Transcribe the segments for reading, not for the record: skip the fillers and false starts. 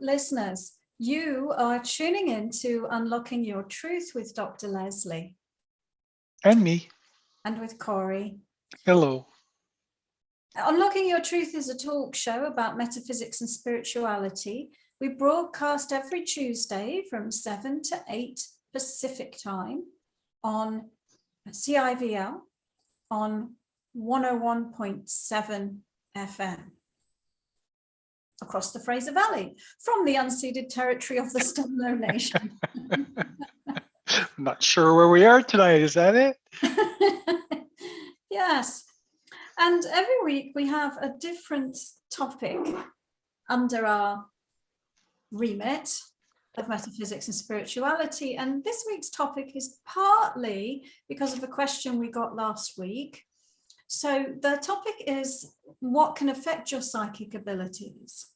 listeners, you are tuning in to Unlocking Your Truth with Dr. Lesley. And me. And with Corey. Hello. Unlocking Your Truth is a talk show about metaphysics and spirituality. We broadcast every Tuesday from 7 to 8 Pacific time on CIVL on 101.7 FM across the Fraser Valley from the unceded territory of the Stumno Nation. I'm not sure where we are tonight. Is that it? Yes. And every week we have a different topic under our remit of metaphysics and spirituality. And this week's topic is partly because of a question we got last week. So the topic is what can affect your psychic abilities.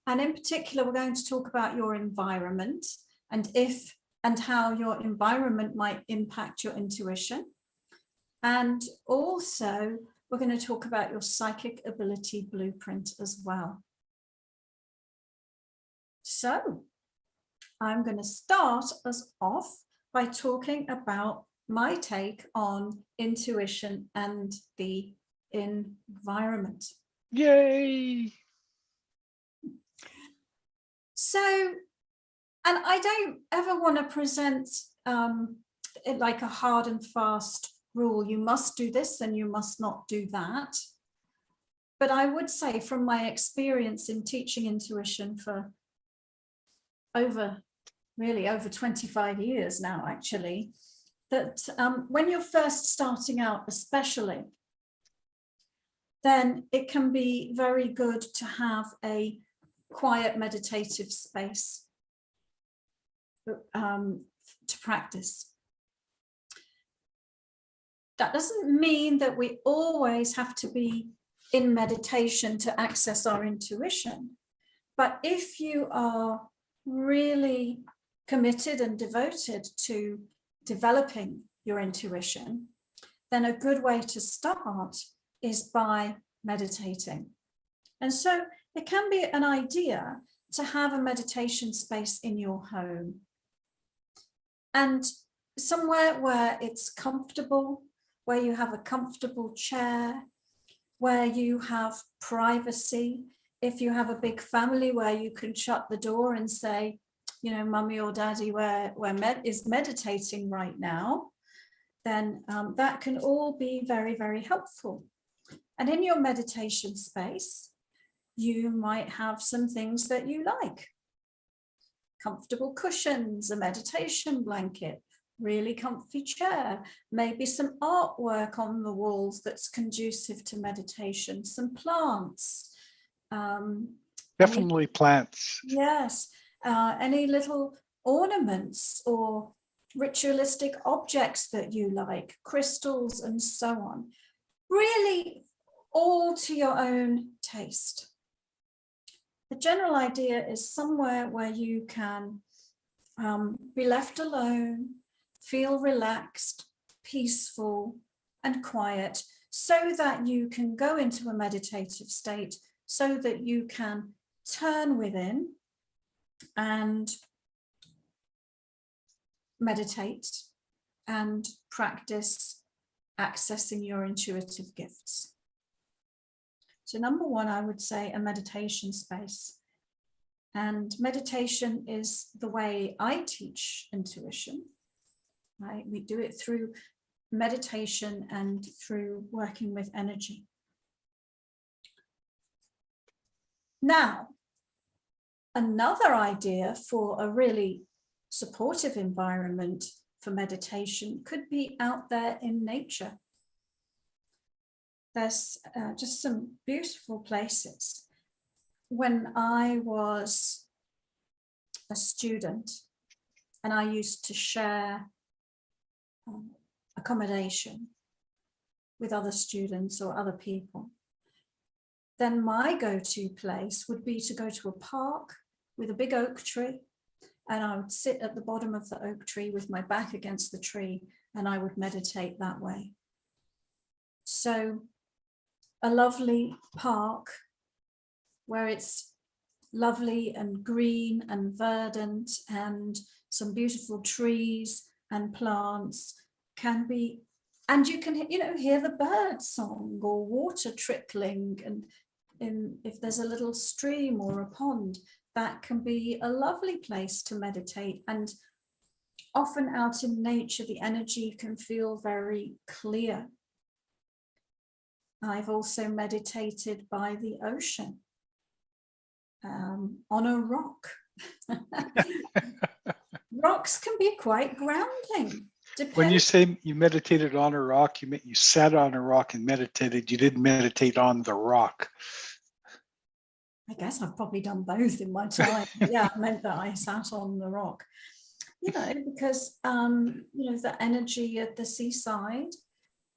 And in particular, we're going to talk about your environment and if and how your environment might impact your intuition. And also, we're going to talk about your psychic ability blueprint as well. So I'm going to start us off by talking about my take on intuition and the environment. Yay! So, and I don't ever want to present it like a hard and fast rule. You must do this and you must not do that. But I would say from my experience in teaching intuition for over 25 years now, actually, that when you're first starting out, especially, then it can be very good to have a quiet meditative space to practice. That doesn't mean that we always have to be in meditation to access our intuition. But if you are really committed and devoted to developing your intuition, then a good way to start is by meditating. And so it can be an idea to have a meditation space in your home and somewhere where it's comfortable, where you have a comfortable chair, where you have privacy. If you have a big family where you can shut the door and say, you know, mummy or daddy is meditating right now, then that can all be very, very helpful. And in your meditation space, you might have some things that you like. Comfortable cushions, a meditation blanket, really comfy chair, maybe some artwork on the walls that's conducive to meditation, some plants. Definitely plants. Yes, any little ornaments or ritualistic objects that you like, crystals and so on. Really all to your own taste. The general idea is somewhere where you can be left alone, feel relaxed, peaceful, and quiet, so that you can go into a meditative state, so that you can turn within and meditate and practice accessing your intuitive gifts. So number one, I would say a meditation space. And meditation is the way I teach intuition. Right? We do it through meditation and through working with energy. Now, another idea for a really supportive environment for meditation could be out there in nature. There's just some beautiful places. When I was a student and I used to share accommodation with other students or other people, then my go-to place would be to go to a park with a big oak tree, and I would sit at the bottom of the oak tree with my back against the tree, and I would meditate that way. So a lovely park where it's lovely and green and verdant, and some beautiful trees and plants can be, and you can, hear the bird song or water trickling, and if there's a little stream or a pond, that can be a lovely place to meditate. And often out in nature, the energy can feel very clear. I've also meditated by the ocean, on a rock. Rocks can be quite grounding. When you say you meditated on a rock, you meant you sat on a rock and meditated. You didn't meditate on the rock. I guess I've probably done both in my time. Yeah, I meant that I sat on the rock. Because the energy at the seaside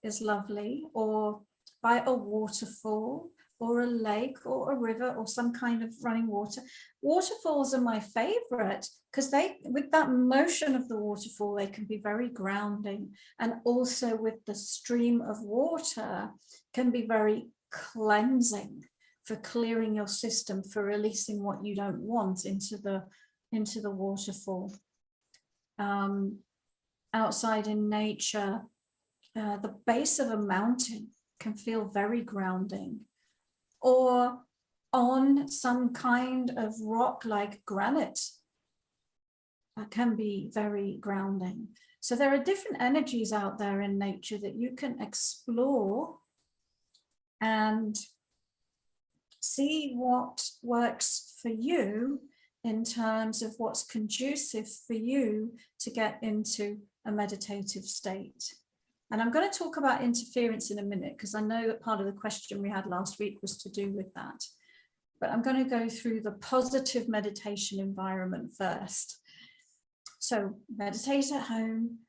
is lovely, or by a waterfall, or a lake, or a river, or some kind of running water. Waterfalls are my favorite because with that motion of the waterfall, they can be very grounding, and also with the stream of water can be very cleansing, for clearing your system, for releasing what you don't want into the waterfall. Outside in nature, the base of a mountain can feel very grounding, or on some kind of rock like granite can be very grounding. So there are different energies out there in nature that you can explore and see what works for you in terms of what's conducive for you to get into a meditative state. And I'm going to talk about interference in a minute, because I know that part of the question we had last week was to do with that. But I'm going to go through the positive meditation environment first. So meditate at home,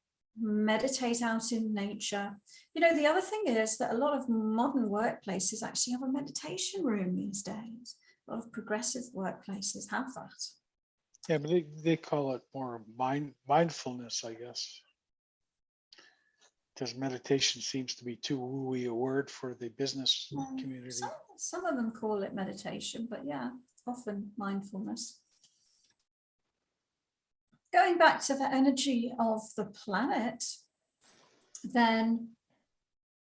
meditate out in nature. The other thing is that a lot of modern workplaces actually have a meditation room these days. A lot of progressive workplaces have that. Yeah, but they call it more mindfulness, I guess. Because meditation seems to be too woo-y a word for the business community. Some of them call it meditation, but yeah, often mindfulness. Going back to the energy of the planet, then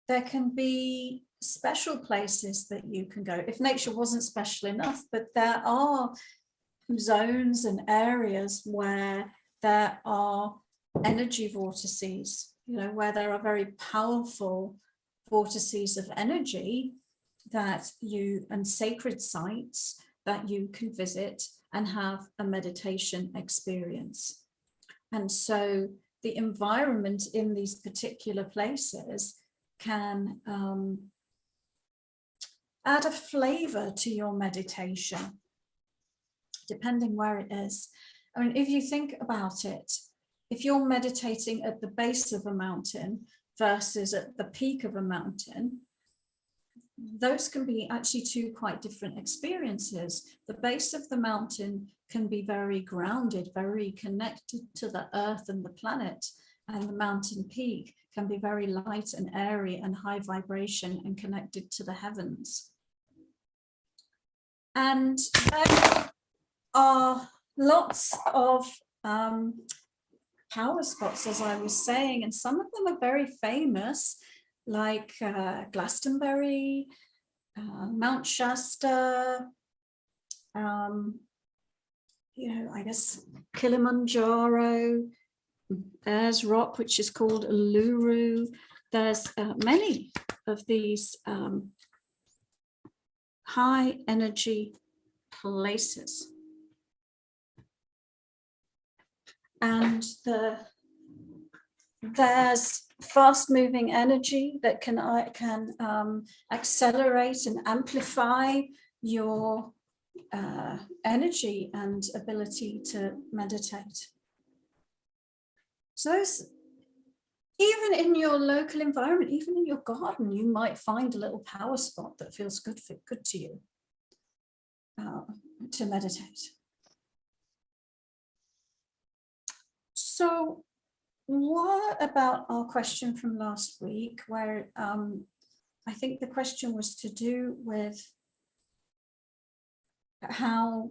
there can be special places that you can go. If nature wasn't special enough, but there are zones and areas where there are energy vortices, where there are very powerful vortices of energy and sacred sites that you can visit and have a meditation experience. And so the environment in these particular places can add a flavor to your meditation, depending where it is. I mean, if you think about it, if you're meditating at the base of a mountain versus at the peak of a mountain, those can be actually two quite different experiences. The base of the mountain can be very grounded, very connected to the earth and the planet, and the mountain peak can be very light and airy and high vibration and connected to the heavens. And there are lots of power spots, as I was saying, and some of them are very famous, like Glastonbury, Mount Shasta, I guess Kilimanjaro. There's rock which is called Uluru. There's many of these high energy places. And there's fast-moving energy that can accelerate and amplify your energy and ability to meditate. So even in your local environment, even in your garden, you might find a little power spot that feels good to you to meditate. So what about our question from last week, where I think the question was to do with how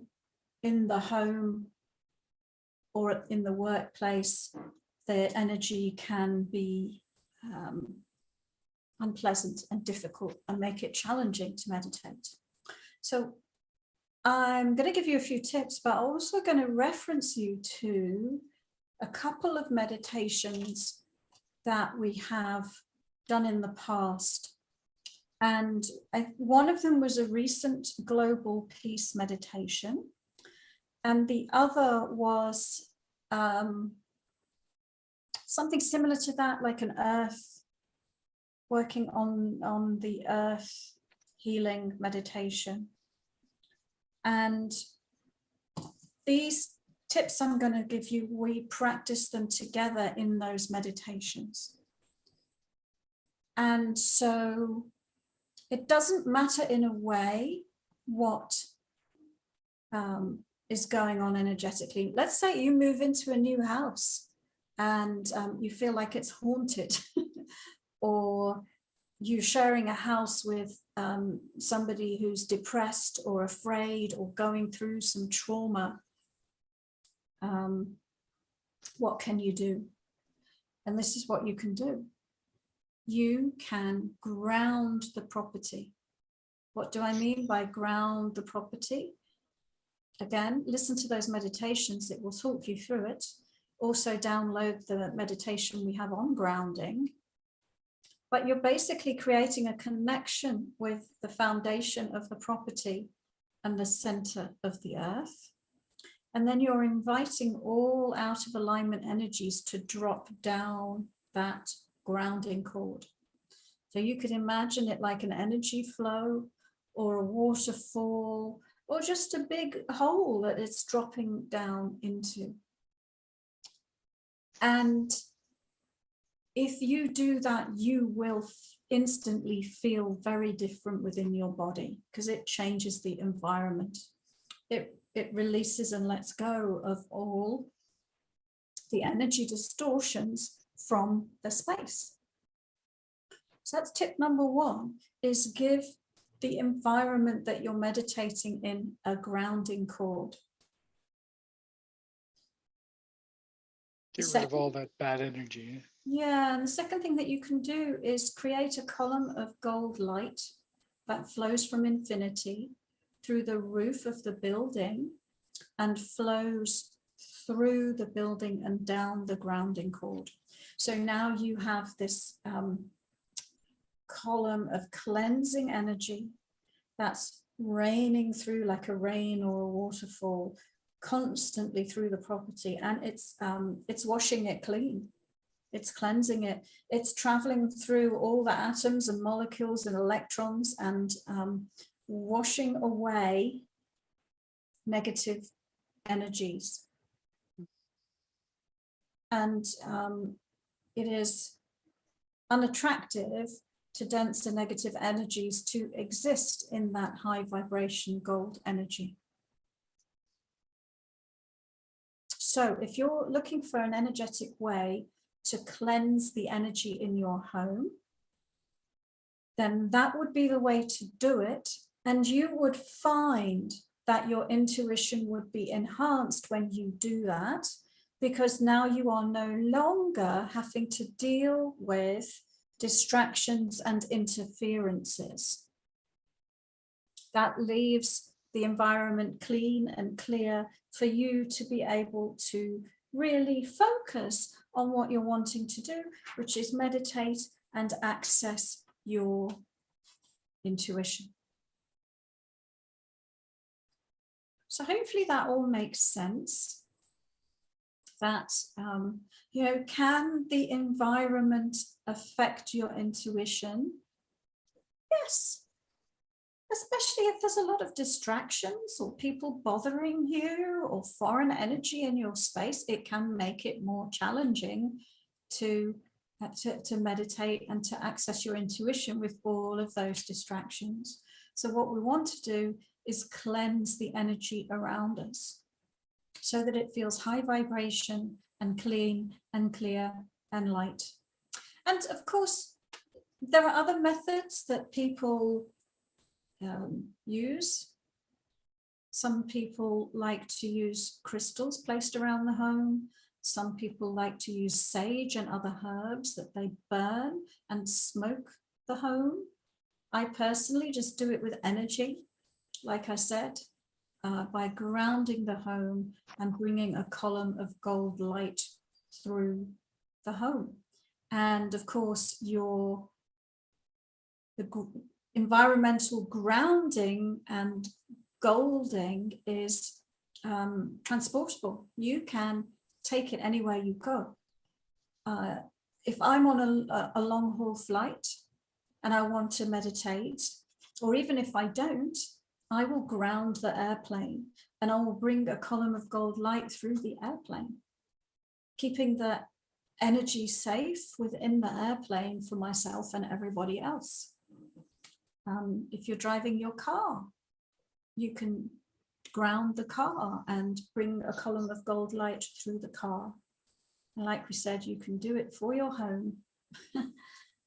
in the home or in the workplace, the energy can be unpleasant and difficult and make it challenging to meditate. So I'm going to give you a few tips, but I'm also going to reference you to a couple of meditations that we have done in the past. And one of them was a recent global peace meditation. And the other was something similar to that, like an earth, working on the earth healing meditation. And these tips I'm going to give you, we practice them together in those meditations. And so it doesn't matter in a way what is going on energetically. Let's say you move into a new house and you feel like it's haunted, or you're sharing a house with somebody who's depressed or afraid or going through some trauma. What can you do? And this is what you can do. You can ground the property. What do I mean by ground the property? Again, listen to those meditations. It will talk you through it. Also download the meditation we have on grounding. But you're basically creating a connection with the foundation of the property and the center of the earth. And then you're inviting all out of alignment energies to drop down that grounding cord. So you could imagine it like an energy flow or a waterfall or just a big hole that it's dropping down into. And if you do that, you will instantly feel very different within your body because it changes the environment. It releases and lets go of all the energy distortions from the space. So that's tip number one, is give the environment that you're meditating in a grounding cord. Get rid of all that bad energy. Yeah, and the second thing that you can do is create a column of gold light that flows from infinity through the roof of the building and flows through the building and down the grounding cord. So now you have this column of cleansing energy that's raining through like a rain or a waterfall constantly through the property, and it's washing it clean. It's cleansing it. It's traveling through all the atoms and molecules and electrons and washing away negative energies. And it is unattractive to denser negative energies to exist in that high vibration gold energy. So if you're looking for an energetic way to cleanse the energy in your home, then that would be the way to do it. And you would find that your intuition would be enhanced when you do that, because now you are no longer having to deal with distractions and interferences. That leaves the environment clean and clear for you to be able to really focus on what you're wanting to do, which is meditate and access your intuition. So hopefully that all makes sense. That, can the environment affect your intuition? Yes. Especially if there's a lot of distractions or people bothering you or foreign energy in your space, it can make it more challenging to meditate and to access your intuition with all of those distractions. So what we want to do is cleanse the energy around us so that it feels high vibration and clean and clear and light. And of course, there are other methods that people use. Some people like to use crystals placed around the home. Some people like to use sage and other herbs that they burn and smoke the home. I personally just do it with energy, like I said, by grounding the home and bringing a column of gold light through the home. And of course, the environmental grounding and golding is transportable. You can take it anywhere you go. If I'm on a long haul flight and I want to meditate, or even if I don't, I will ground the airplane and I will bring a column of gold light through the airplane, keeping the energy safe within the airplane for myself and everybody else. If you're driving your car, you can ground the car and bring a column of gold light through the car. And like we said, you can do it for your home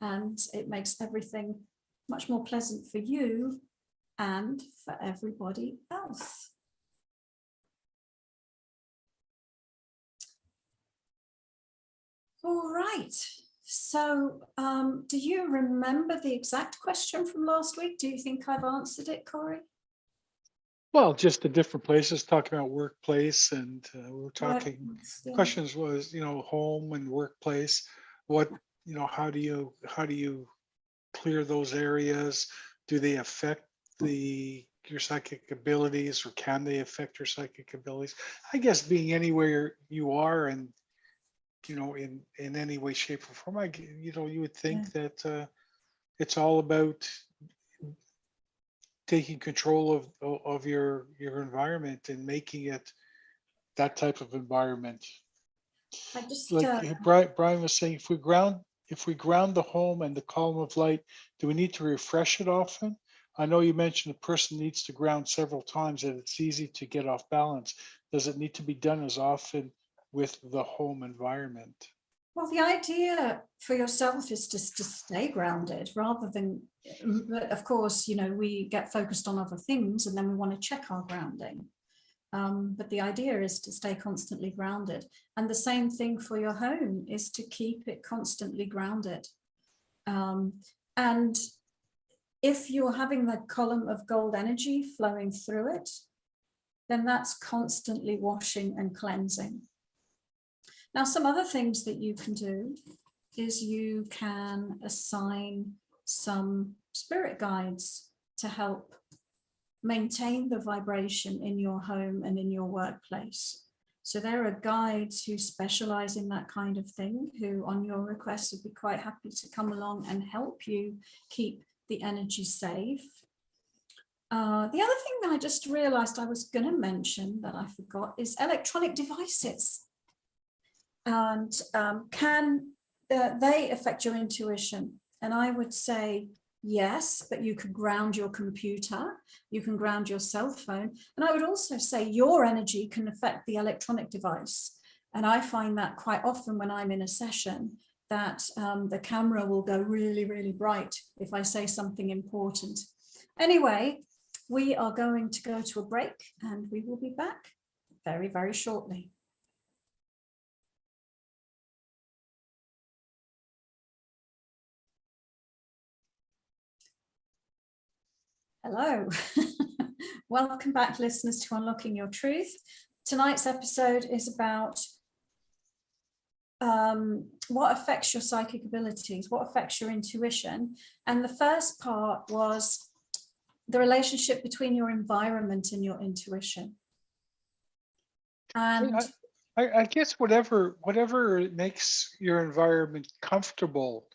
and it makes everything much more pleasant for you and for everybody else. All right. So do you remember the exact question from last week? Do you think I've answered it, Corey? Well, just the different places, talking about workplace, and we were talking, Yeah. questions was, home and workplace. What, how do you clear those areas? Do they affect your psychic abilities, or can they affect your psychic abilities? I guess being anywhere you are, and in any way, shape, or form, you would think that it's all about taking control of your environment and making it that type of environment. I just Like Brian was saying, if we ground the home and the column of light, do we need to refresh it often? I know you mentioned a person needs to ground several times and it's easy to get off balance. Does it need to be done as often with the home environment? Well, the idea for yourself is to stay grounded rather than, of course, we get focused on other things and then we want to check our grounding. But the idea is to stay constantly grounded. And the same thing for your home is to keep it constantly grounded. And if you're having the column of gold energy flowing through it, then that's constantly washing and cleansing. Now, some other things that you can do is you can assign some spirit guides to help maintain the vibration in your home and in your workplace. So there are guides who specialize in that kind of thing, who on your request would be quite happy to come along and help you keep the energy safe. The other thing that I just realized I was going to mention that I forgot is electronic devices. And can they affect your intuition? And I would say yes, but you could ground your computer, you can ground your cell phone. And I would also say your energy can affect the electronic device. And I find that quite often when I'm in a session that the camera will go really, really bright if I say something important. Anyway, we are going to go to a break and we will be back very, very shortly. Hello. Welcome back, listeners, to Unlocking Your Truth. Tonight's episode is about what affects your psychic abilities, what affects your intuition. And the first part was the relationship between your environment and your intuition. And I guess whatever makes your environment comfortable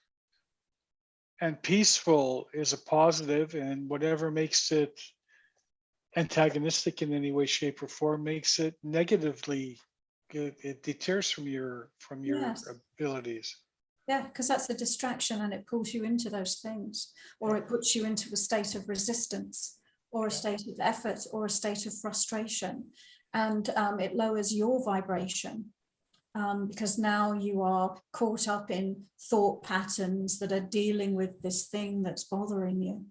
and peaceful is a positive, and whatever makes it antagonistic in any way, shape, or form makes it negatively. It deters from your yes. abilities. Yeah, because that's a distraction and it pulls you into those things, or it puts you into a state of resistance or a state of effort or a state of frustration, and it lowers your vibration. Because now you are caught up in thought patterns that are dealing with this thing that's bothering you.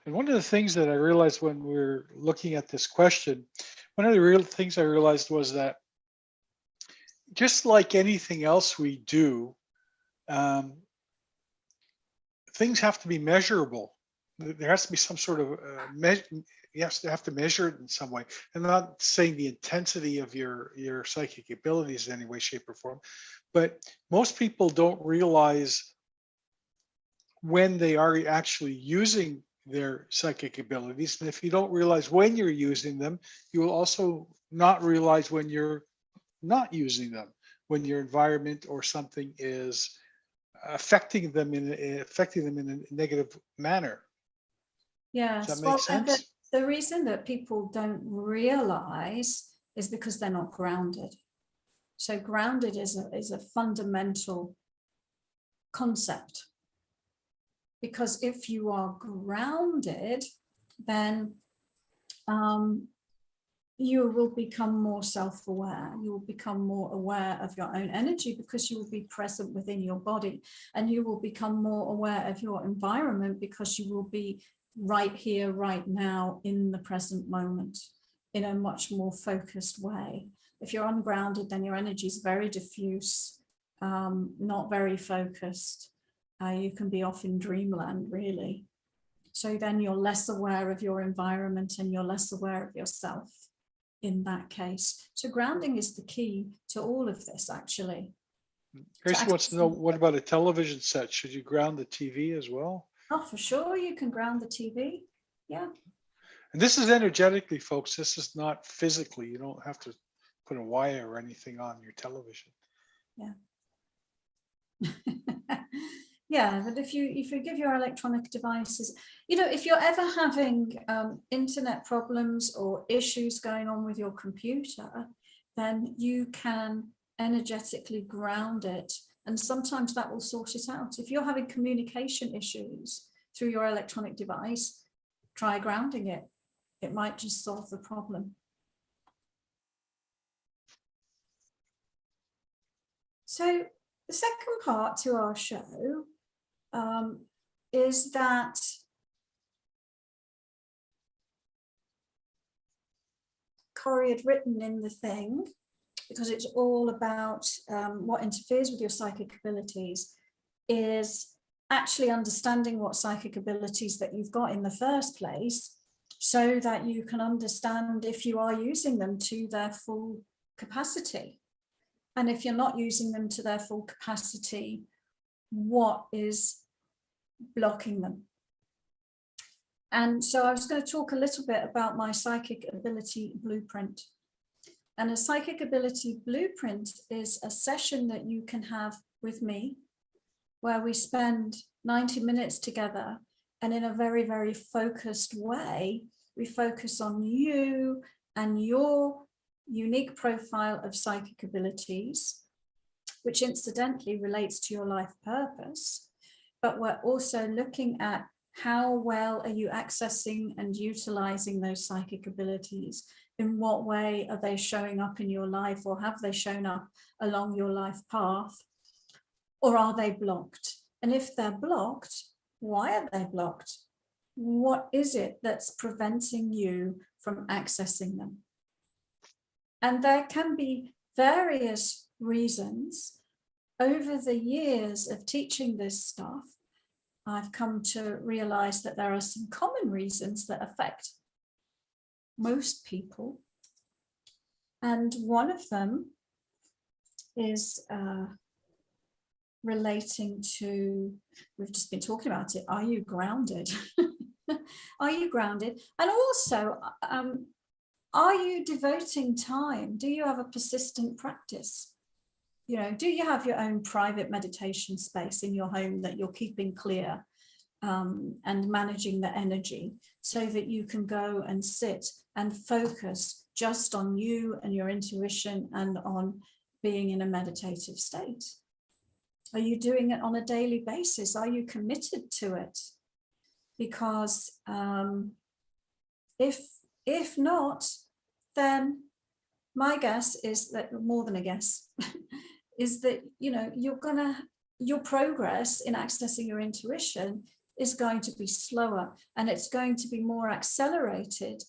And one of the things that I realized when we were looking at this question, one of the real things I realized was that just like anything else we do, things have to be measurable. There has to be some sort of you have to measure it in some way. I'm not saying the intensity of your psychic abilities in any way, shape, or form, but most people don't realize when they are actually using their psychic abilities. And if you don't realize when you're using them, you will also not realize when you're not using them, when your environment or something is affecting them in a negative manner. Does Yes, that make well, sense? the reason that people don't realize is because they're not grounded. So grounded is a fundamental concept. Because if you are grounded, then you will become more self-aware. You will become more aware of your own energy because you will be present within your body, and you will become more aware of your environment because you will be right here, right now, in the present moment, in a much more focused way. If you're ungrounded, then your energy is very diffuse, not very focused. You can be off in dreamland, really. So then you're less aware of your environment and you're less aware of yourself in that case. So grounding is the key to all of this, actually. Grace wants to know, what about a television set? Should you ground the TV as well? Oh, for sure, you can ground the TV. Yeah. And this is energetically, folks. This is not physically. You don't have to put a wire or anything on your television. Yeah. Yeah, but if you give your electronic devices, if you're ever having internet problems or issues going on with your computer, then you can energetically ground it, and sometimes that will sort it out. If you're having communication issues through your electronic device, try grounding it. It might just solve the problem. So the second part to our show is that Corey had written in the thing, because it's all about what interferes with your psychic abilities, is actually understanding what psychic abilities that you've got in the first place, so that you can understand if you are using them to their full capacity. And if you're not using them to their full capacity, what is blocking them? And so I was going to talk a little bit about my psychic ability blueprint. And a psychic ability blueprint is a session that you can have with me, where we spend 90 minutes together, and in a very, very focused way, we focus on you and your unique profile of psychic abilities, which incidentally relates to your life purpose. But we're also looking at how well are you accessing and utilizing those psychic abilities? In what way are they showing up in your life, or have they shown up along your life path? Or are they blocked? And if they're blocked, why are they blocked? What is it that's preventing you from accessing them? And there can be various reasons. Over the years of teaching this stuff, I've come to realize that there are some common reasons that affect most people. And one of them is relating to, we've just been talking about it, are you grounded? Are you grounded? And also, are you devoting time? Do you have a persistent practice? Do you have your own private meditation space in your home that you're keeping clear and managing the energy, so that you can go and sit and focus just on you and your intuition and on being in a meditative state? Are you doing it on a daily basis? Are you committed to it? Because if not, then my guess is that, more than a guess, is that your progress in accessing your intuition is going to be slower, and it's going to be more accelerated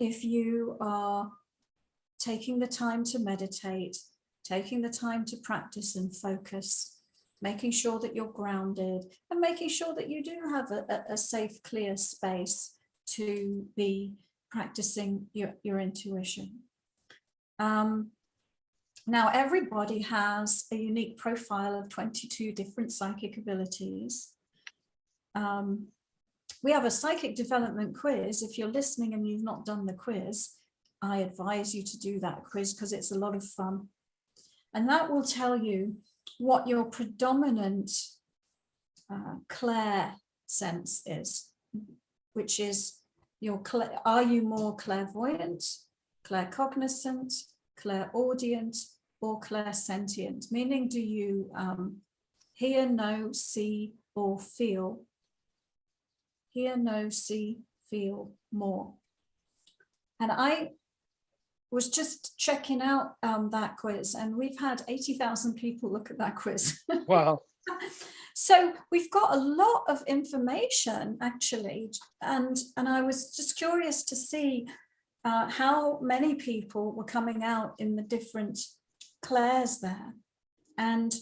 if you are taking the time to meditate, taking the time to practice and focus, making sure that you're grounded, and making sure that you do have a safe, clear space to be practicing your intuition. Now, everybody has a unique profile of 22 different psychic abilities. We have a psychic development quiz. If you're listening and you've not done the quiz, I advise you to do that quiz because it's a lot of fun. And that will tell you what your predominant clair sense is, which is are you more clairvoyant, claircognizant, clairaudient, or clairsentient? Meaning, do you hear, know, see, or feel? Hear, know, see, feel more. And I was just checking out that quiz, and we've had 80,000 people look at that quiz. Wow. So we've got a lot of information, actually, and I was just curious to see how many people were coming out in the different clairs there. And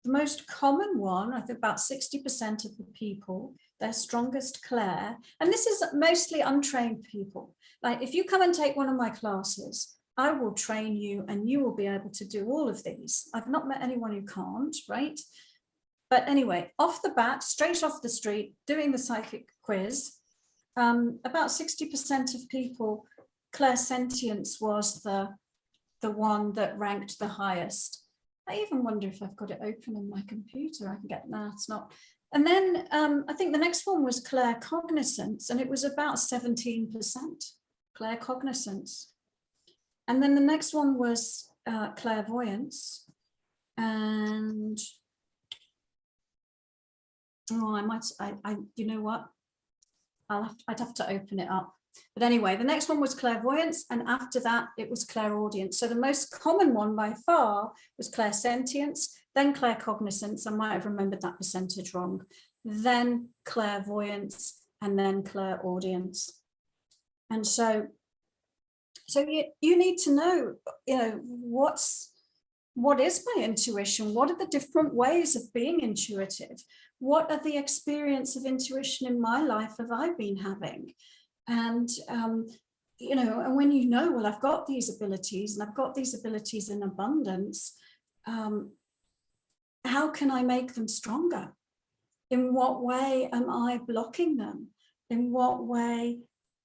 the most common one, I think about 60% of the people, their strongest clair, and this is mostly untrained people. Like, if you come and take one of my classes, I will train you and you will be able to do all of these. I've not met anyone who can't, right? But anyway, off the bat, straight off the street, doing the psychic quiz, about 60% of people, clairsentience was the one that ranked the highest. I even wonder if I've got it open on my computer. I can get, no, it's not. And then I think the next one was claircognizance, and it was about 17%, claircognizance. And then the next one was clairvoyance. And, you know what? I'd have to open it up. But anyway, the next one was clairvoyance, and after that, it was clairaudience. So the most common one by far was clairsentience, then claircognizance. I might have remembered that percentage wrong. Then clairvoyance, and then clairaudience. And so you need to know, what is my intuition? What are the different ways of being intuitive? What are the experience of intuition in my life have I been having? And, and when well, I've got these abilities and I've got these abilities in abundance, how can I make them stronger? In what way am I blocking them? In what way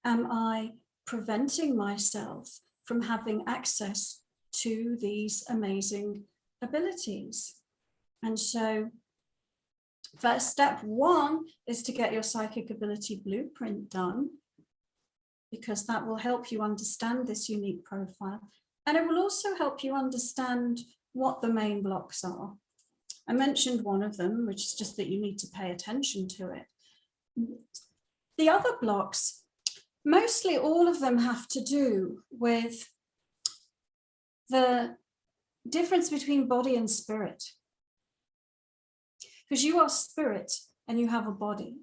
am I preventing myself from having access to these amazing abilities? And so first step one is to get your psychic ability blueprint done, because that will help you understand this unique profile. And it will also help you understand what the main blocks are. I mentioned one of them, which is just that you need to pay attention to it. The other blocks, mostly all of them have to do with the difference between body and spirit. Because you are spirit and you have a body.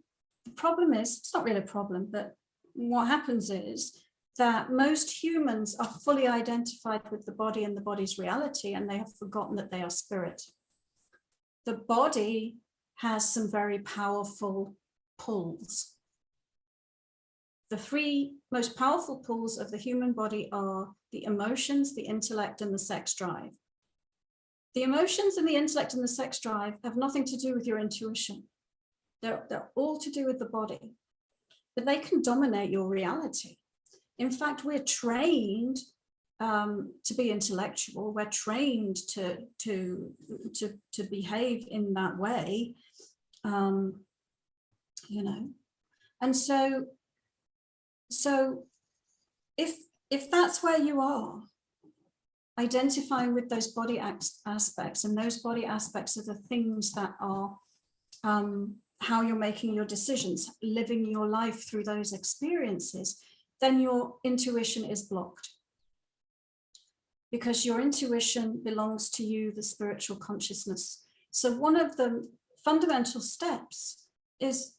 The problem is, it's not really a problem, but what happens is that most humans are fully identified with the body and the body's reality, and they have forgotten that they are spirit. The body has some very powerful pulls. The three most powerful pulls of the human body are the emotions, the intellect, and the sex drive. The emotions and the intellect and the sex drive have nothing to do with your intuition. They're all to do with the body, but they can dominate your reality. In fact, we're trained to be intellectual. We're trained to behave in that way, And so if that's where you are, identifying with those body aspects, and those body aspects are the things that are how you're making your decisions, living your life through those experiences, then your intuition is blocked. Because your intuition belongs to you, the spiritual consciousness. So one of the fundamental steps is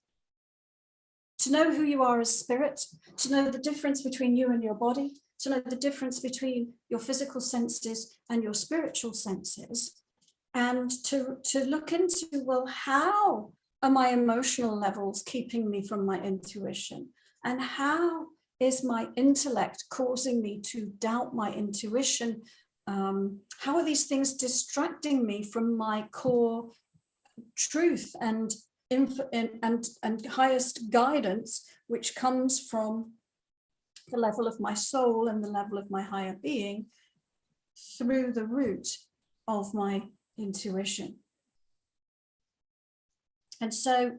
to know who you are as spirit, to know the difference between you and your body, to know the difference between your physical senses and your spiritual senses, and to look into, well, how are my emotional levels keeping me from my intuition? And how is my intellect causing me to doubt my intuition? How are these things distracting me from my core truth and highest guidance, which comes from the level of my soul and the level of my higher being through the root of my intuition? And so,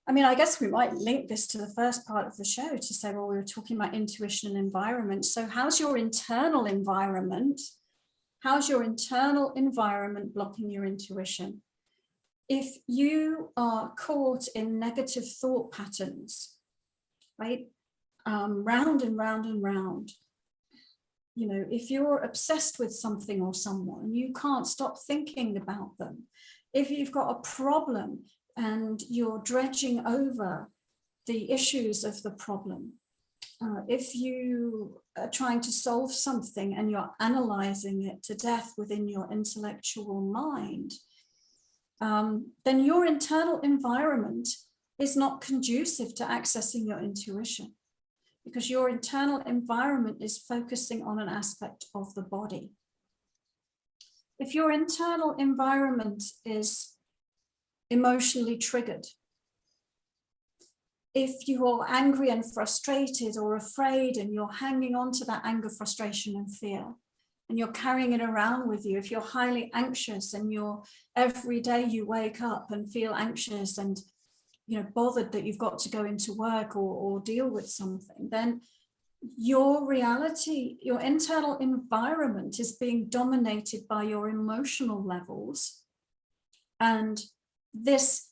I mean, I guess we might link this to the first part of the show to say, well, we were talking about intuition and environment. So how's your internal environment? How's your internal environment blocking your intuition? If you are caught in negative thought patterns, right? Round and round and round. You know, if you're obsessed with something or someone, you can't stop thinking about them. If you've got a problem and you're dredging over the issues of the problem, if you are trying to solve something and you're analyzing it to death within your intellectual mind, then your internal environment is not conducive to accessing your intuition, because your internal environment is focusing on an aspect of the body. If your internal environment is emotionally triggered, if you're angry and frustrated or afraid and you're hanging on to that anger, frustration, and fear, and you're carrying it around with you, if you're highly anxious and you're every day you wake up and feel anxious and bothered that you've got to go into work or deal with something, then your reality, your internal environment is being dominated by your emotional levels. And this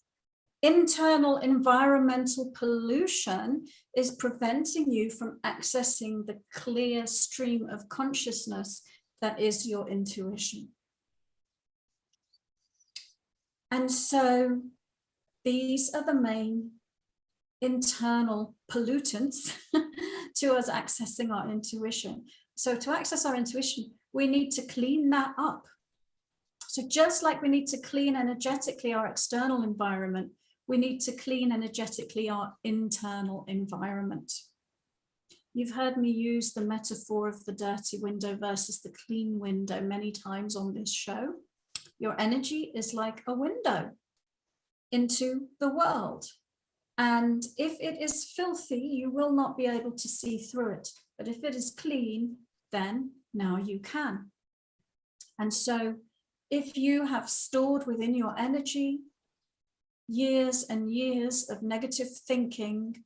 internal environmental pollution is preventing you from accessing the clear stream of consciousness that is your intuition. And so these are the main internal pollutants to us accessing our intuition. So to access our intuition, we need to clean that up. So just like we need to clean energetically our external environment, we need to clean energetically our internal environment. You've heard me use the metaphor of the dirty window versus the clean window many times on this show. Your energy is like a window into the world. And if it is filthy, you will not be able to see through it. But if it is clean, then now you can. And so if you have stored within your energy years and years of negative thinking,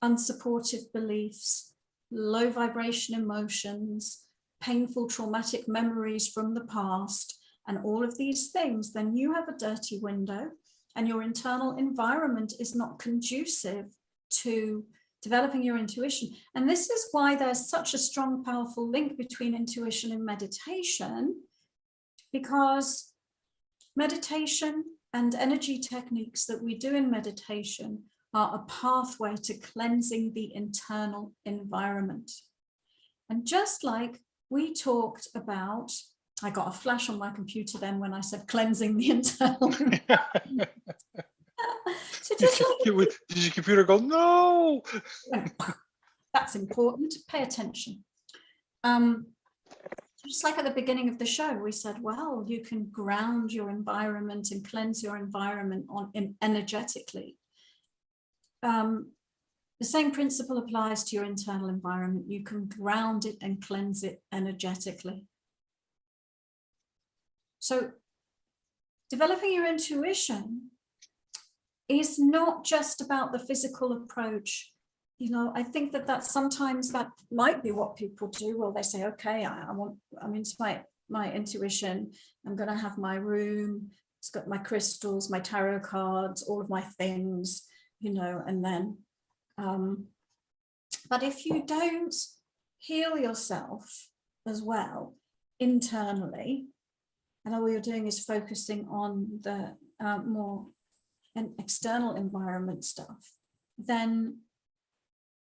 unsupportive beliefs, low vibration emotions, painful traumatic memories from the past, and all of these things, then you have a dirty window and your internal environment is not conducive to developing your intuition. And this is why there's such a strong, powerful link between intuition and meditation, because meditation and energy techniques that we do in meditation are a pathway to cleansing the internal environment. And just like we talked about, I got a flash on my computer then when I said cleansing the internal environment. So just like did your computer go, no? That's important, pay attention. Just like at the beginning of the show, we said, well, you can ground your environment and cleanse your environment energetically. The same principle applies to your internal environment. You can ground it and cleanse it energetically. So developing your intuition is not just about the physical approach. I think that sometimes that might be what people do. Well, they say, okay, I'm into my intuition. I'm going to have my room. It's got my crystals, my tarot cards, all of my things, and then, but if you don't heal yourself as well internally, and all you're doing is focusing on the more and external environment stuff, then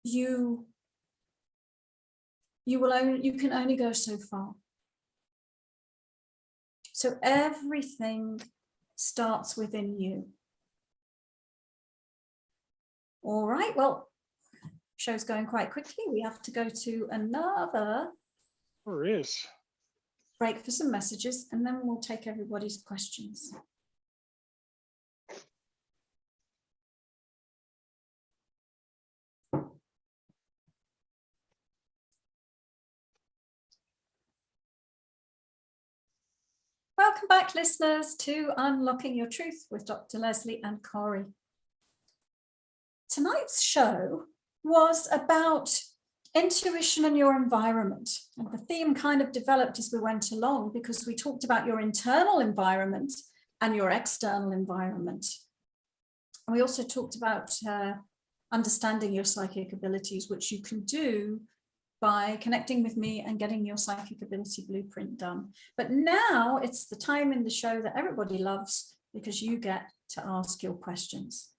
you can only go so far. So everything starts within you. All right, well, show's going quite quickly. We have to go to another break for some messages, and then we'll take everybody's questions. Welcome back, listeners, to Unlocking Your Truth with Dr. Lesley and Corey. Tonight's show was about intuition and your environment. And the theme kind of developed as we went along, because we talked about your internal environment and your external environment. And we also talked about understanding your psychic abilities, which you can do by connecting with me and getting your psychic ability blueprint done. But now it's the time in the show that everybody loves, because you get to ask your questions.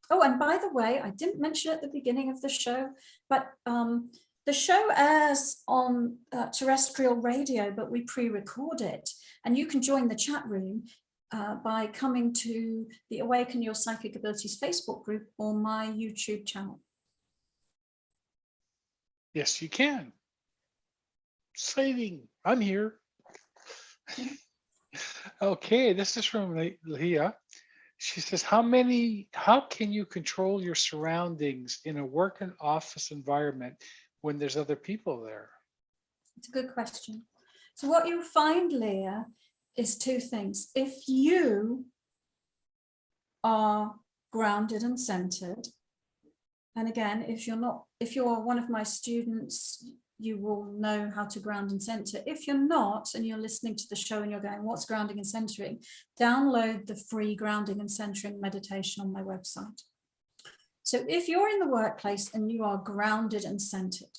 Oh, and by the way, I didn't mention at the beginning of the show, but the show airs on terrestrial radio, but we pre-record it. And you can join the chat room by coming to the Awaken Your Psychic Abilities Facebook group or my YouTube channel. Yes, you can. Exciting. I'm here. Okay, this is from Leah. She says, how can you control your surroundings in a work and office environment when there's other people there? It's a good question. So what you'll find, Leah, is two things. If you are grounded and centered, and again, if you're one of my students, you will know how to ground and center. If you're not, and you're listening to the show and you're going, what's grounding and centering? Download the free grounding and centering meditation on my website. So if you're in the workplace and you are grounded and centered,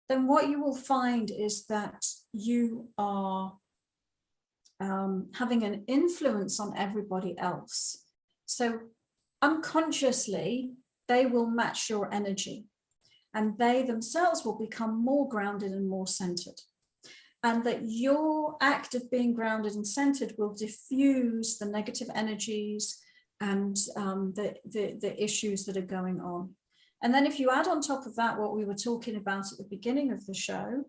then what you will find is that you are having an influence on everybody else. So unconsciously, they will match your energy, and they themselves will become more grounded and more centered. And that your act of being grounded and centered will diffuse the negative energies and the issues that are going on. And then if you add on top of that what we were talking about at the beginning of the show,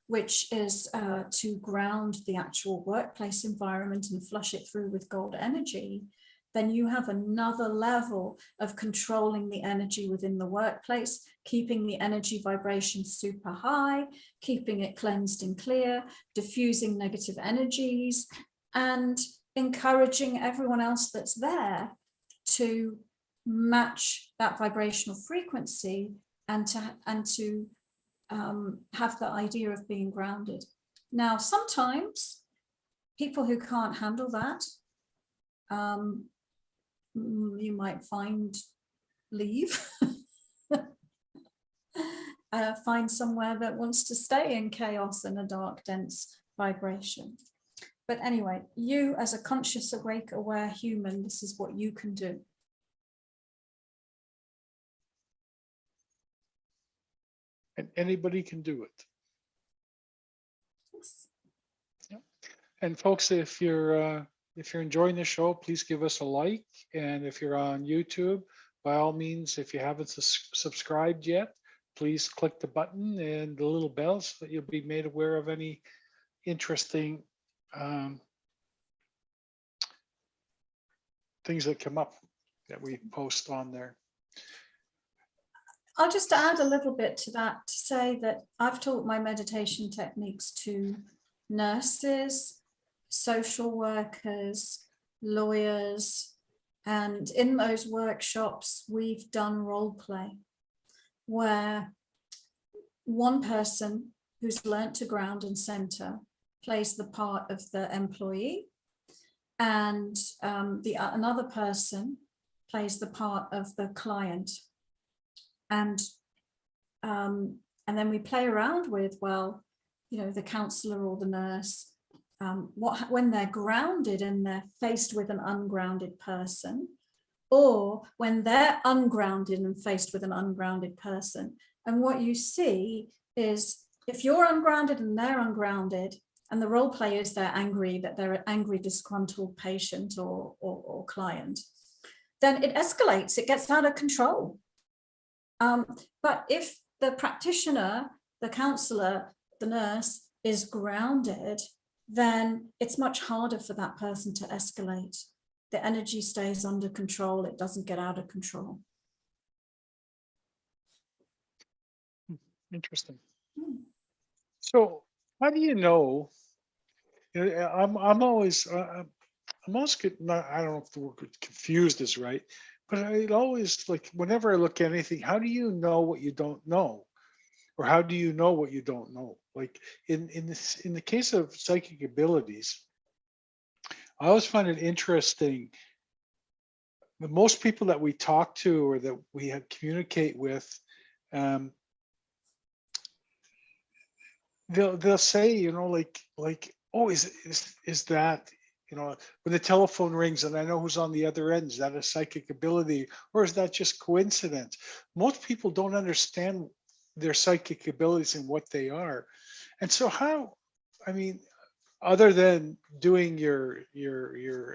which is to ground the actual workplace environment and flush it through with gold energy, then you have another level of controlling the energy within the workplace, keeping the energy vibration super high, keeping it cleansed and clear, diffusing negative energies, and encouraging everyone else that's there to match that vibrational frequency and to have the idea of being grounded. Now, sometimes people who can't handle that, you might leave, find somewhere that wants to stay in chaos and a dark, dense vibration. But anyway, you as a conscious, awake, aware human, this is what you can do. And anybody can do it. Yes. Yeah. And folks, if you're enjoying the show, please give us a like. And if you're on YouTube, by all means, if you haven't subscribed yet, please click the button and the little bell so that you'll be made aware of any interesting things that come up that we post on there. I'll just add a little bit to that to say that I've taught my meditation techniques to nurses, social workers, lawyers, and in those workshops, we've done role play where one person who's learnt to ground and center plays the part of the employee, and another person plays the part of the client. And then we play around with, well, you know, the counselor or the nurse, when they're grounded and they're faced with an ungrounded person, or when they're ungrounded and faced with an ungrounded person. And what you see is if you're ungrounded and they're ungrounded, and the role play is they're angry, that they're an angry, disgruntled patient or client, then it escalates, it gets out of control. But if the practitioner, the counselor, the nurse is grounded, then it's much harder for that person to escalate. The energy stays under control, it doesn't get out of control. Interesting. So how do you know? I'm always not, I don't know if the word confused is right, but I always, like, whenever I look at anything, how do you know what you don't know? Or how do you know what you don't know? Like in the case of psychic abilities, I always find it interesting. The most people that we talk to or that we communicate with, they'll say, like, oh, is that, when the telephone rings and I know who's on the other end, is that a psychic ability or is that just coincidence? Most people don't understand their psychic abilities and what they are. And so I mean, other than doing your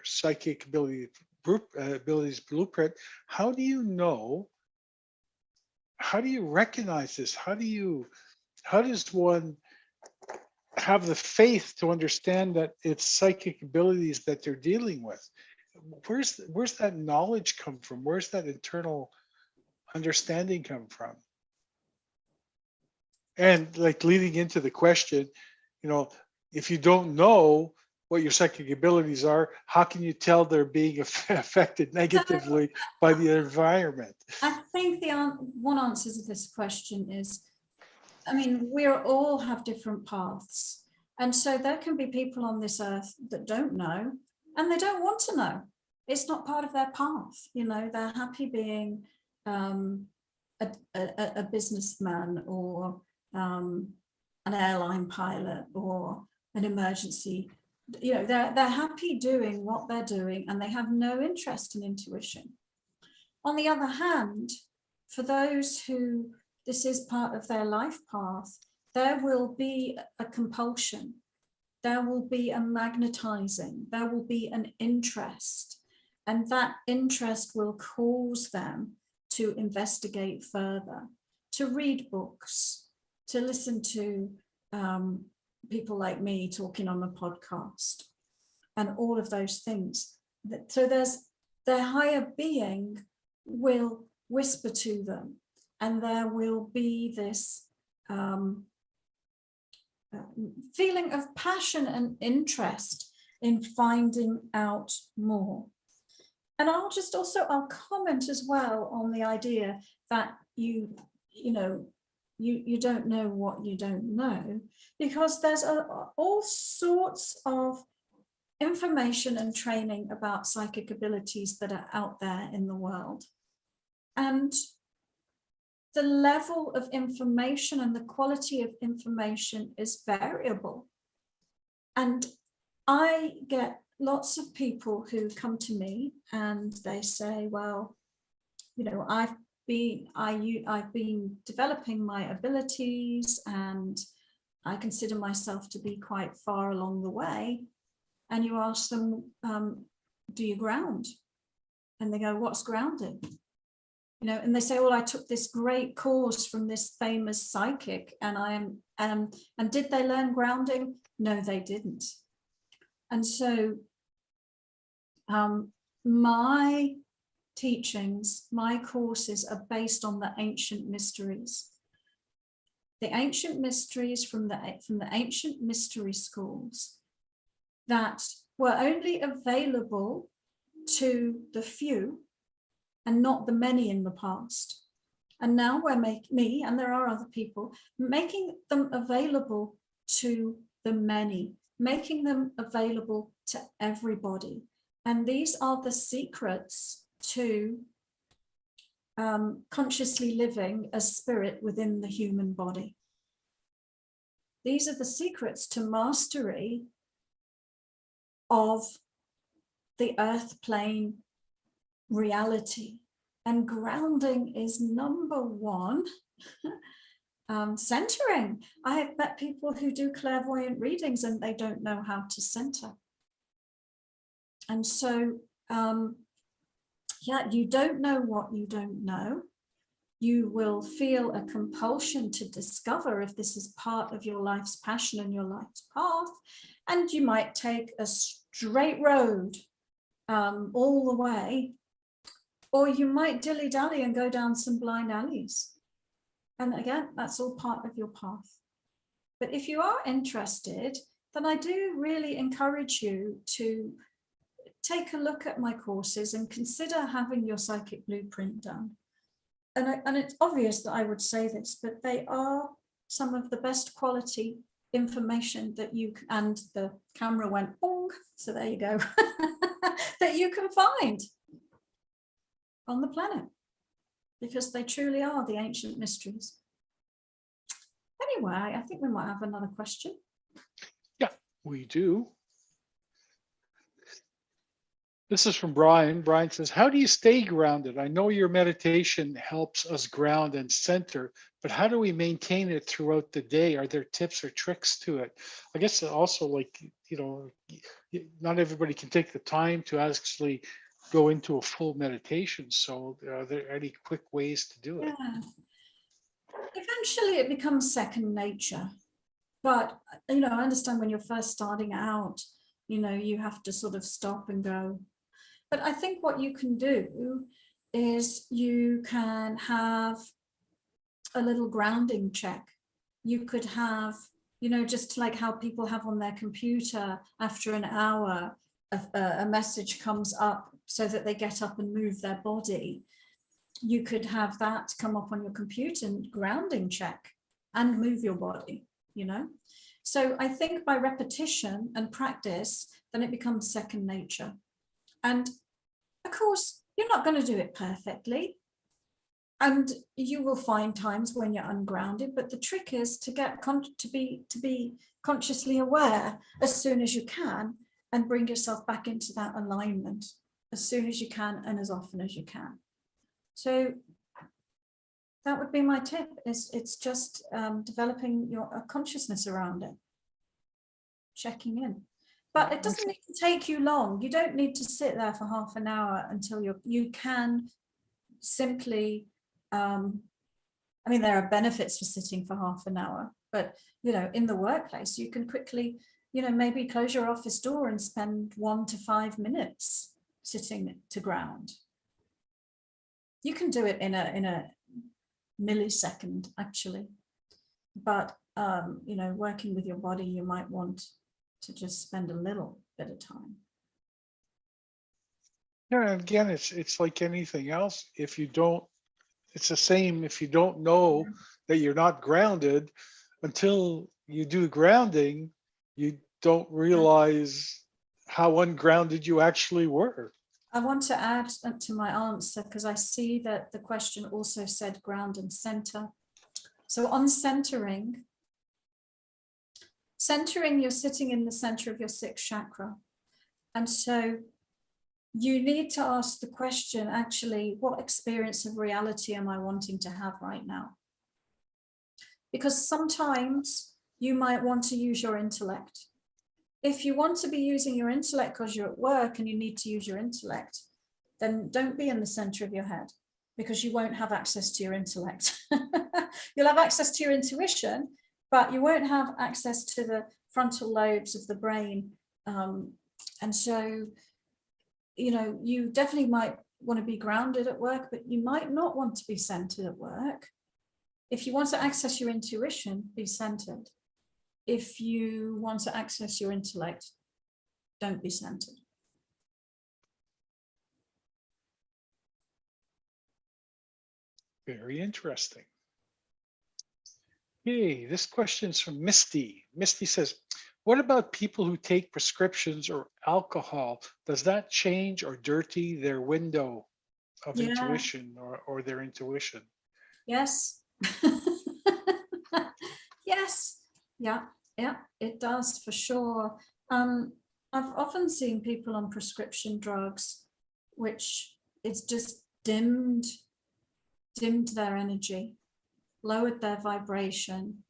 psychic abilities blueprint, how do you know? How do you recognize this? How does one have the faith to understand that it's psychic abilities that they're dealing with? Where's that knowledge come from? Where's that internal understanding come from? And like leading into the question, if you don't know what your psychic abilities are, how can you tell they're being affected negatively by the environment? I think the one answer to this question is, I mean, we all have different paths. And so there can be people on this earth that don't know, and they don't want to know. It's not part of their path. They're happy being a businessman or an airline pilot or an emergency. They're happy doing what they're doing, and they have no interest in intuition. On the other hand, for those who this is part of their life path, there will be a compulsion, there will be a magnetizing, there will be an interest, and that interest will cause them to investigate further, to read books, to listen to people like me talking on a podcast, and all of those things. So their higher being will whisper to them, and there will be this feeling of passion and interest in finding out more. And I'll comment as well on the idea that you don't know what you don't know, because there's all sorts of information and training about psychic abilities that are out there in the world. And the level of information and the quality of information is variable. And I get lots of people who come to me and they say, well, I've been developing my abilities and I consider myself to be quite far along the way. And you ask them, do you ground? And they go, what's grounding? And they say, well, I took this great course from this famous psychic, and and did they learn grounding? No, they didn't. And so my teachings, my courses are based on the ancient mysteries. The ancient mysteries from the ancient mystery schools that were only available to the few and not the many in the past. And now we're me, and there are other people, making them available to the many, making them available to everybody. And these are the secrets to consciously living as spirit within the human body. These are the secrets to mastery of the earth plane reality. And grounding is number one. Centering. I have met people who do clairvoyant readings and they don't know how to center. And so, yeah, you don't know what you don't know. You will feel a compulsion to discover if this is part of your life's passion and your life's path. And you might take a straight road all the way, or you might dilly-dally and go down some blind alleys. And again, that's all part of your path. But if you are interested, then I do really encourage you to take a look at my courses and consider having your psychic blueprint done. And it's obvious that I would say this, but they are some of the best quality information that you can, and the camera went bong, so there you go, that you can find on the planet, because they truly are the ancient mysteries. Anyway, I think we might have another question. Yeah, we do. This is from Brian. Brian says, how do you stay grounded? I know your meditation helps us ground and center, but how do we maintain it throughout the day? Are there tips or tricks to it? I guess also, like, you know, not everybody can take the time to actually go into a full meditation. So are there any quick ways to do it? Yeah. Eventually it becomes second nature. But, you know, I understand when you're first starting out, you know, you have to sort of stop and go. But I think what you can do is you can have a little grounding check. You could have, you know, just like how people have on their computer after an hour, a message comes up so that they get up and move their body. You could have that come up on your computer and grounding check and move your body, you know. So I think by repetition and practice, then it becomes second nature. And of course, you're not going to do it perfectly. And you will find times when you're ungrounded, but the trick is to get to be consciously aware as soon as you can and bring yourself back into that alignment as soon as you can and as often as you can. So that would be my tip. It's just developing your consciousness around it, checking in. But it doesn't need to take you long. You don't need to sit there for half an hour until you can simply, I mean, there are benefits for sitting for half an hour, but, you know, in the workplace, you can quickly, you know, maybe close your office door and spend 1 to 5 minutes sitting to ground. You can do it in a millisecond, actually. But, you know, working with your body, you might want to just spend a little bit of time. Yeah, and again, it's like anything else. If you don't, it's the same. If you don't know that you're not grounded until you do grounding, you don't realize how ungrounded you actually were. I want to add to my answer, because I see that the question also said ground and center. So on centering, you're sitting in the center of your sixth chakra. And so you need to ask the question, actually, what experience of reality am I wanting to have right now? Because sometimes you might want to use your intellect. If you want to be using your intellect because you're at work and you need to use your intellect, then don't be in the center of your head, because you won't have access to your intellect. You'll have access to your intuition, but you won't have access to the frontal lobes of the brain. And so, you know, you definitely might want to be grounded at work, but you might not want to be centered at work. If you want to access your intuition, be centered. If you want to access your intellect, don't be centered. Very interesting. Okay, this question's from Misty. Misty says, what about people who take prescriptions or alcohol? Does that change or dirty their window of intuition or their intuition? Yes. Yes. Yeah, it does for sure. I've often seen people on prescription drugs, which it's just dimmed their energy, lowered their vibration.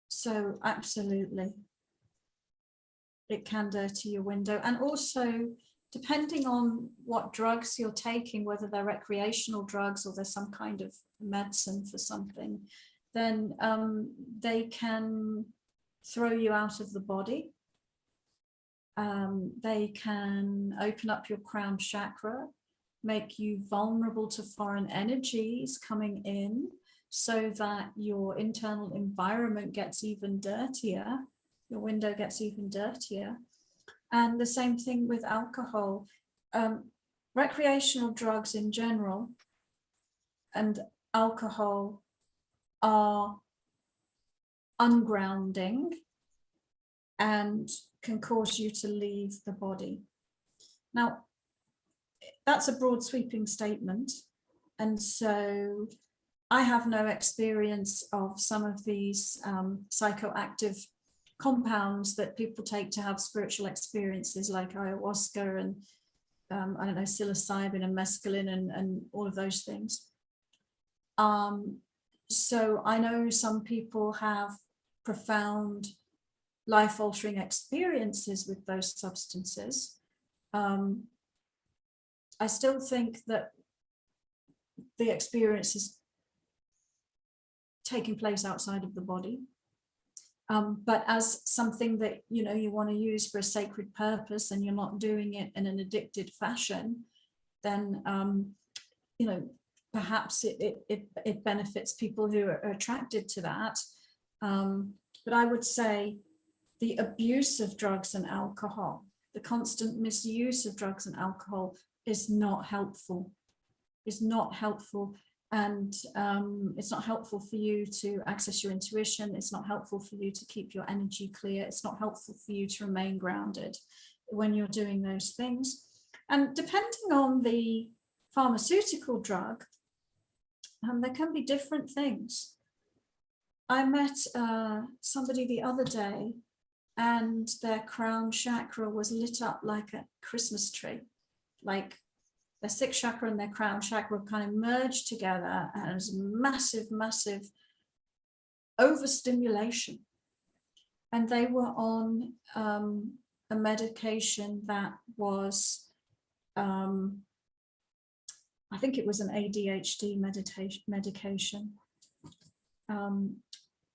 So absolutely, it can dirty your window. And also, depending on what drugs you're taking, whether they're recreational drugs or there's some kind of medicine for something, then they can throw you out of the body. They can open up your crown chakra, make you vulnerable to foreign energies coming in, so that your internal environment gets even dirtier, your window gets even dirtier. And the same thing with alcohol. Recreational drugs in general and alcohol are ungrounding and can cause you to leave the body. Now, that's a broad sweeping statement. And so I have no experience of some of these psychoactive compounds that people take to have spiritual experiences, like ayahuasca and I don't know, psilocybin and mescaline and all of those things. So I know some people have profound life-altering experiences with those substances. I still think that the experience is taking place outside of the body. But as something that, you know, you want to use for a sacred purpose and you're not doing it in an addicted fashion, then, you know, perhaps it benefits people who are attracted to that. But I would say the abuse of drugs and alcohol, the constant misuse of drugs and alcohol is not helpful. Is not helpful. And it's not helpful for you to access your intuition. It's not helpful for you to keep your energy clear. It's not helpful for you to remain grounded when you're doing those things. And depending on the pharmaceutical drug, there can be different things. I met somebody the other day, and their crown chakra was lit up like a Christmas tree, like their sixth chakra and their crown chakra kind of merged together, and it was massive, massive overstimulation. And they were on a medication that was, I think it was an ADHD medication,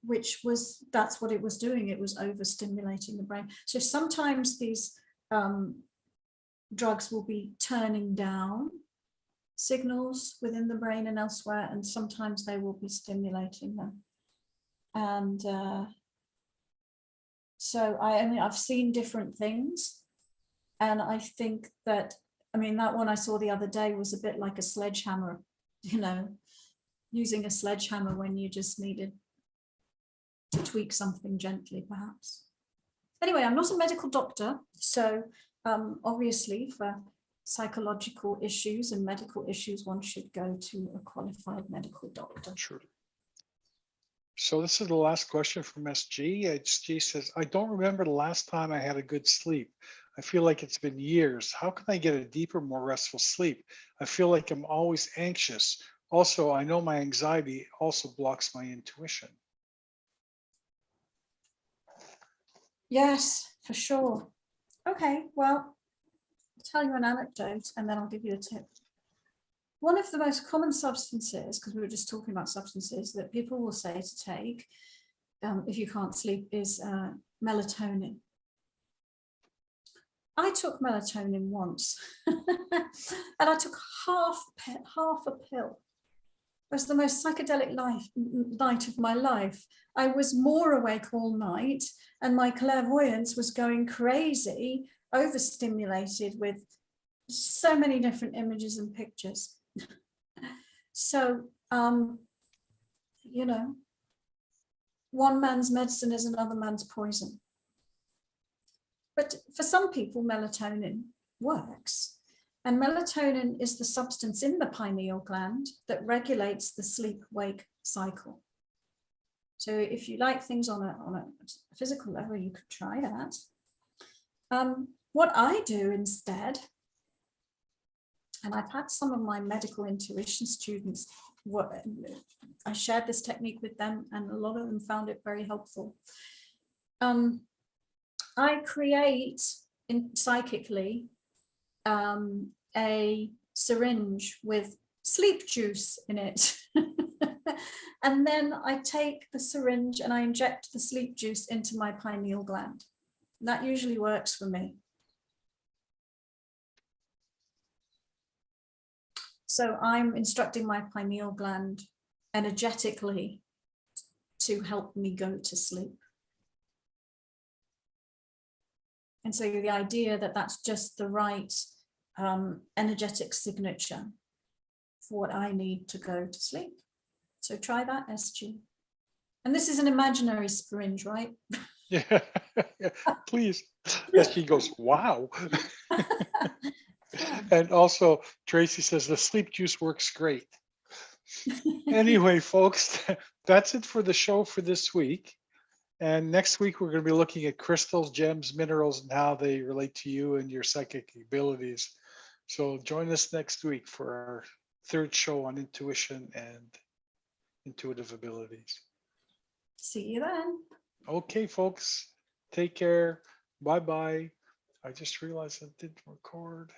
which was, that's what it was doing. It was overstimulating the brain. So sometimes these drugs will be turning down signals within the brain and elsewhere, and sometimes they will be stimulating them. And so I mean, I've seen different things, and I think that, I mean, that one I saw the other day was a bit like a sledgehammer, you know, using a sledgehammer when you just needed to tweak something gently, perhaps. Anyway, I'm not a medical doctor, so obviously for psychological issues and medical issues, one should go to a qualified medical doctor. Sure. So this is the last question from SG. SG says, I don't remember the last time I had a good sleep. I feel like it's been years. How can I get a deeper, more restful sleep? I feel like I'm always anxious. Also, I know my anxiety also blocks my intuition. Yes, for sure. Okay, well, I'll tell you an anecdote and then I'll give you a tip. One of the most common substances, because we were just talking about substances that people will say to take if you can't sleep, is melatonin. I took melatonin once and I took half a pill. It was the most psychedelic night of my life. I was more awake all night and my clairvoyance was going crazy, overstimulated with so many different images and pictures. So, you know, one man's medicine is another man's poison. But for some people, melatonin works. And melatonin is the substance in the pineal gland that regulates the sleep-wake cycle. So if you like things on a physical level, you could try that. What I do instead And I've had some of my medical intuition students, I shared this technique with them, and a lot of them found it very helpful. I create psychically a syringe with sleep juice in it. And then I take the syringe and I inject the sleep juice into my pineal gland. That usually works for me. So I'm instructing my pineal gland energetically to help me go to sleep. And so the idea that that's just the right energetic signature for what I need to go to sleep. So try that, SG. And this is an imaginary syringe, right? Yeah, please. SG goes, wow. And also, Tracy says the sleep juice works great. Anyway, folks, that's it for the show for this week. And next week, we're going to be looking at crystals, gems, minerals, and how they relate to you and your psychic abilities. So join us next week for our third show on intuition and intuitive abilities. See you then. Okay, folks, take care. Bye-bye. I just realized I didn't record.